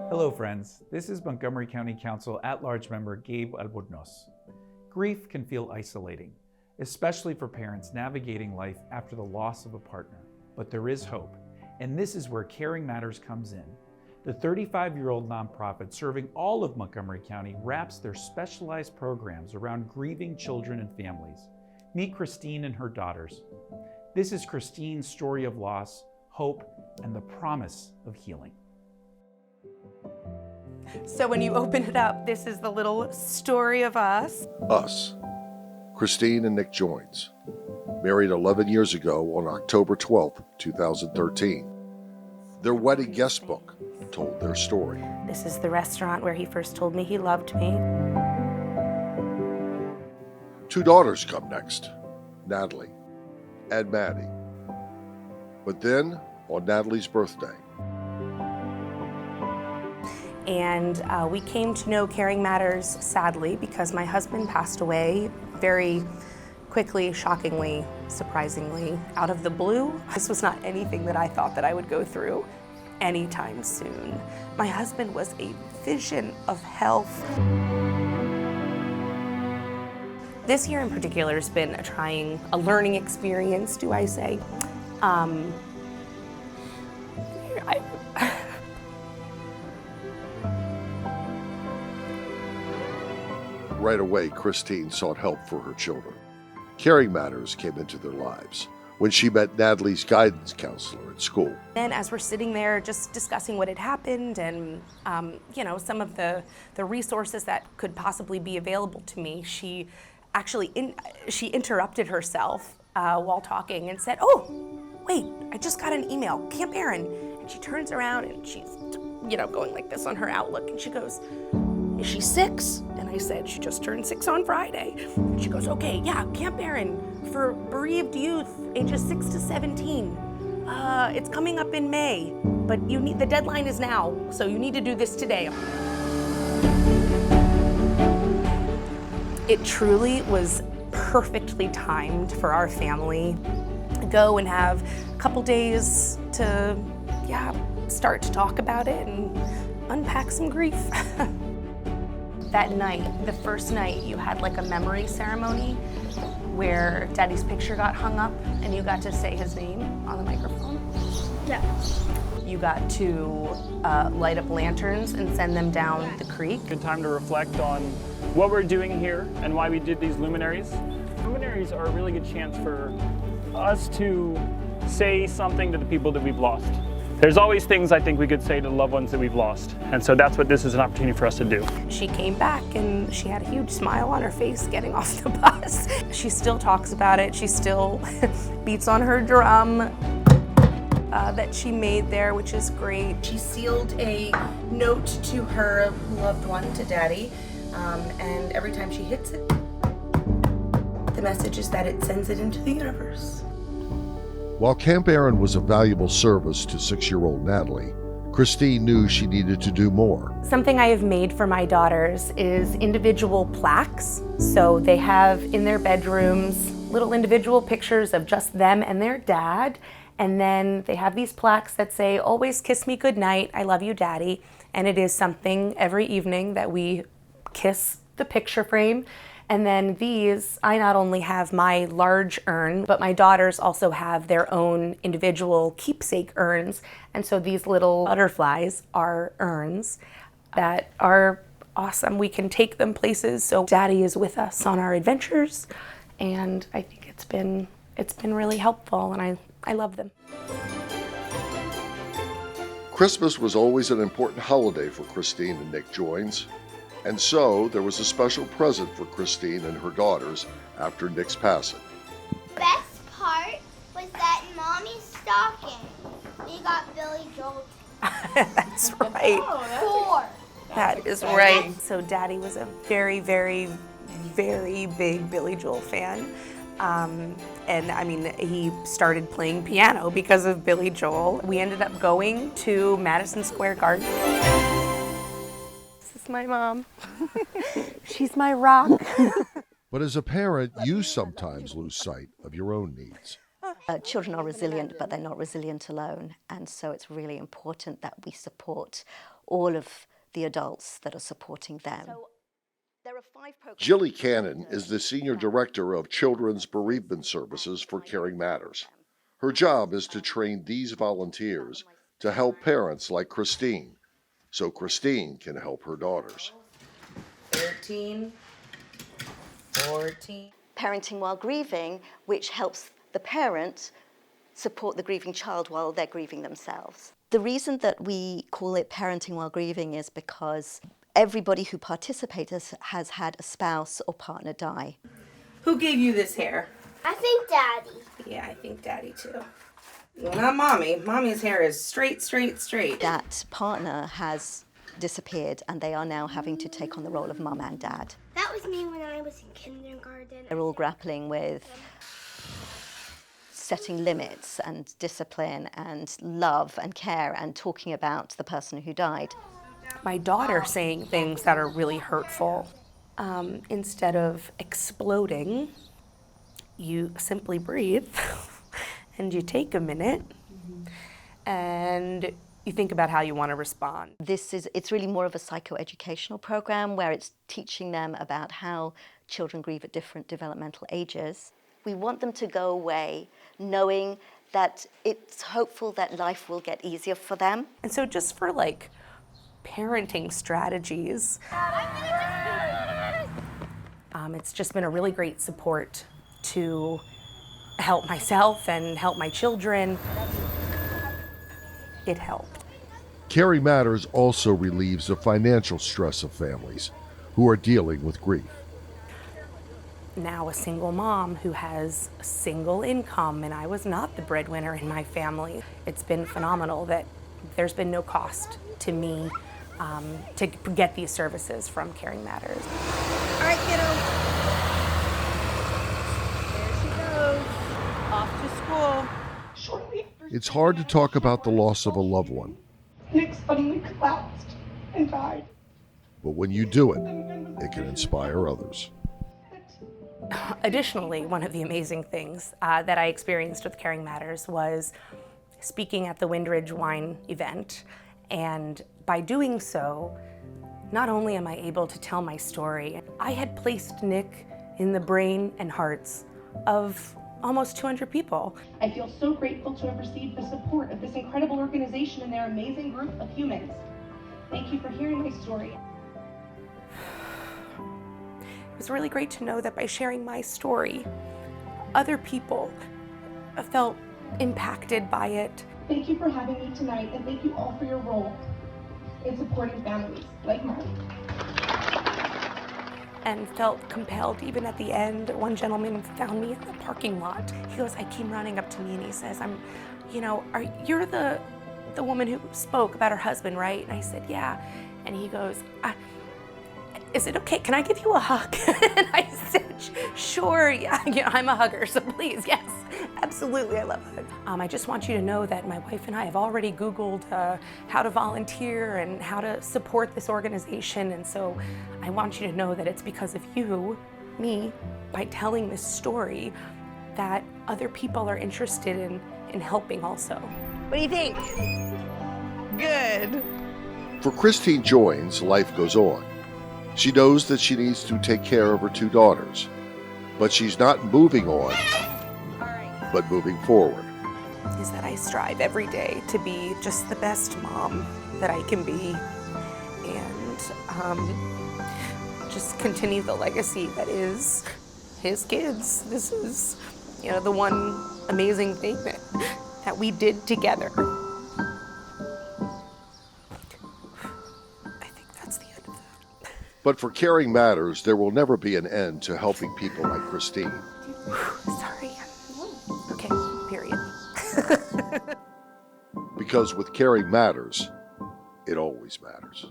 Hello friends, this is Montgomery County Council at-large member Gabe Albornoz. Grief can feel isolating, especially for parents navigating life after the loss of a partner. But there is hope, and this is where Caring Matters comes in. The 35-year-old nonprofit serving all of Montgomery County wraps their specialized programs around grieving children and families. Meet Christine and her daughters. This is Christine's story of loss, hope, and the promise of healing. So when you open it up, this is the little story of us. Us. Christine and Nick Joins. Married 11 years ago on October 12, 2013. Their wedding guest book told their story. This is the restaurant where he first told me he loved me. 2 daughters come next, Natalie and Maddie. But then, on Natalie's birthday, And we came to know Caring Matters, sadly, because my husband passed away very quickly, shockingly, surprisingly, out of the blue. This was not anything that I thought that I would go through anytime soon. My husband was a vision of health. This year in particular has been a learning experience, do I say. right away Christine sought help for her children. Caring Matters came into their lives when she met Natalie's guidance counselor at school. And as we're sitting there just discussing what had happened and some of the resources that could possibly be available to me, she actually she interrupted herself while talking and said, "Oh, wait, I just got an email, Camp Aaron." And she turns around and she's going like this on her Outlook, and she goes, "Is she 6? And I said, "She just turned 6 on Friday." And she goes, "Okay, yeah, Camp Aaron for bereaved youth ages 6 to 17. It's coming up in May, but the deadline is now, so you need to do this today." It truly was perfectly timed for our family to go and have a couple days to, start to talk about it and unpack some grief. That night, the first night, you had like a memory ceremony where Daddy's picture got hung up and you got to say his name on the microphone. Yeah. You got to light up lanterns and send them down the creek. Good time to reflect on what we're doing here and why we did these luminaries. Luminaries are a really good chance for us to say something to the people that we've lost. There's always things I think we could say to the loved ones that we've lost, and so that's what this is an opportunity for us to do. She came back and she had a huge smile on her face getting off the bus. She still talks about it. She still beats on her drum that she made there, which is great. She sealed a note to her loved one, to Daddy, and every time she hits it, the message is that it sends it into the universe. While Camp Aaron was a valuable service to 6-year-old Natalie, Christine knew she needed to do more. Something I have made for my daughters is individual plaques. So they have in their bedrooms little individual pictures of just them and their dad. And then they have these plaques that say, "Always kiss me goodnight, I love you, Daddy." And it is something every evening that we kiss the picture frame. And then these, I not only have my large urn, but my daughters also have their own individual keepsake urns. And so these little butterflies are urns that are awesome. We can take them places. So Daddy is with us on our adventures. And I think it's been really helpful, and I love them. Christmas was always an important holiday for Christine and Nick Joins. And so there was a special present for Christine and her daughters after Nick's passing. Best part was that in Mommy's stocking, we got Billy Joel. That's right. 4. That is right. So Daddy was a very, very, very big Billy Joel fan. And I mean, he started playing piano because of Billy Joel. We ended up going to Madison Square Garden. This is my mom. She's my rock. But as a parent, you sometimes lose sight of your own needs. Children are resilient, but they're not resilient alone. And so it's really important that we support all of the adults that are supporting them. There are 5 programs. Jilly Cannon is the Senior Director of Children's Bereavement Services for Caring Matters. Her job is to train these volunteers to help parents like Christine, so Christine can help her daughters. 13, 14. Parenting while grieving, which helps the parent support the grieving child while they're grieving themselves. The reason that we call it parenting while grieving is because everybody who participates has had a spouse or partner die. Who gave you this hair? I think Daddy. Yeah, I think Daddy too. Well, not Mommy. Mommy's hair is straight, straight, straight. That partner has disappeared and they are now having to take on the role of mum and dad. That was me when I was in kindergarten. They're all grappling with setting limits and discipline and love and care and talking about the person who died. My daughter saying things that are really hurtful. Instead of exploding, you simply breathe and you take a minute and you think about how you want to respond. It's really more of a psychoeducational program where it's teaching them about how children grieve at different developmental ages. We want them to go away knowing that it's hopeful that life will get easier for them. And so just for like parenting strategies, it's just been a really great support to help myself and help my children. It helped. Caring Matters also relieves the financial stress of families who are dealing with grief. Now a single mom who has a single income, and I was not the breadwinner in my family. It's been phenomenal that there's been no cost to me to get these services from Caring Matters. All right, kiddo. There she goes. Off to school. It's hard to talk about the loss of a loved one, Nick suddenly collapsed and died. but when you do it, it can inspire others. Additionally, one of the amazing things that I experienced with Caring Matters was speaking at the Windridge Wine event. And by doing so, not only am I able to tell my story, I had placed Nick in the brain and hearts of almost 200 people. I feel so grateful to have received the support of this incredible organization and their amazing group of humans. Thank you for hearing my story. It was really great to know that by sharing my story, other people felt impacted by it. Thank you for having me tonight, and thank you all for your role in supporting families like mine. And felt compelled, even at the end. One gentleman found me in the parking lot. He goes, I came running up to me and he says, you're the woman who spoke about her husband, right? And I said, yeah. And he goes, is it okay? Can I give you a hug? And I said, sure, yeah, I'm a hugger, so please, yes, absolutely, I love hugs. I just want you to know that my wife and I have already Googled how to volunteer and how to support this organization, and so I want you to know that it's because of you, me, by telling this story, that other people are interested in helping also. What do you think? Good. For Christine Joines, life goes on. She knows that she needs to take care of her 2 daughters, but she's not moving on, but moving forward. Is that I strive every day to be just the best mom that I can be, and just continue the legacy that is his kids. This is, the one amazing thing that we did together. But for Caring Matters, there will never be an end to helping people like Christine. Sorry. Okay, period. Because with Caring Matters, it always matters.